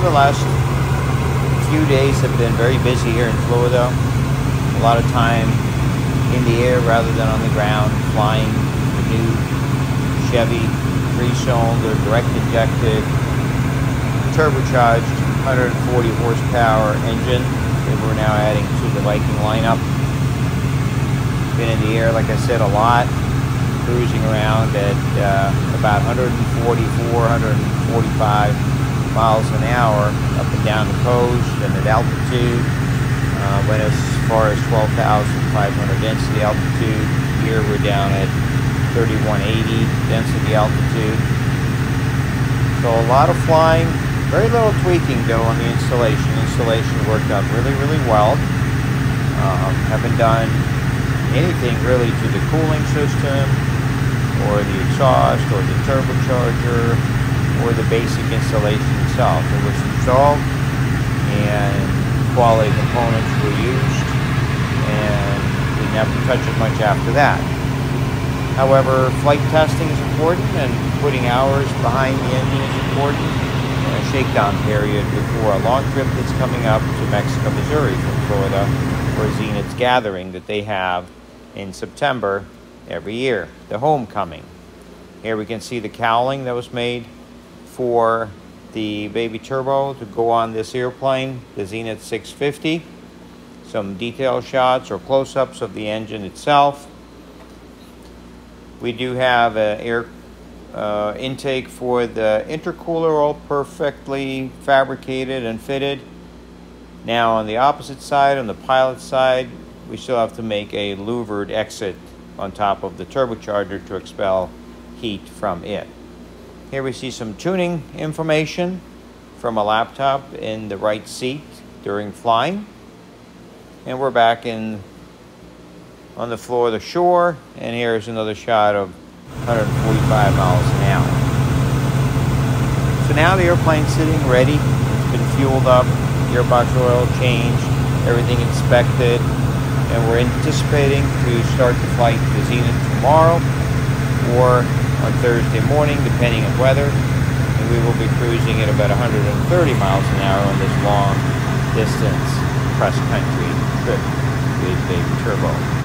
the last few days have been very busy here in Florida. A lot of time in the air rather than on the ground, flying the new Chevy 3-cylinder, direct injected, turbocharged 140 horsepower engine that we're now adding to the Viking lineup. Been in the air, like I said, a lot, cruising around at about 144, 145 miles an hour up and down the coast and at altitude. Went as far as 12,500 density altitude. Here we're down at 3180 density altitude. So a lot of flying, very little tweaking though on the installation. Installation worked out really, really well. Haven't done anything really to the cooling system or the exhaust or the turbocharger or the basic installation itself. It was installed and quality components were used and didn't have to touch it much after that. However, flight testing is important and putting hours behind the engine is important, and a shakedown period before a long trip that's coming up to Mexico, Missouri from Florida for Zenith's gathering that they have in September every year, the homecoming. Here we can see the cowling that was made for the baby turbo to go on this airplane, the Zenith 650. Some detail shots or close-ups of the engine itself. We do have an air intake for the intercooler, all perfectly fabricated and fitted. Now on the opposite side, on the pilot side, we still have to make a louvered exit on top of the turbocharger to expel heat from it. Here we see some tuning information from a laptop in the right seat during flying. And we're back on the floor of the shore, and here's another shot of 145 miles an hour. So now the airplane's sitting ready. It's been fueled up, gearbox oil changed, everything inspected, and we're anticipating to start the flight to Zenith tomorrow or on Thursday morning, depending on weather, and we will be cruising at about 130 miles an hour on this long distance cross-country trip with Baby Turbo.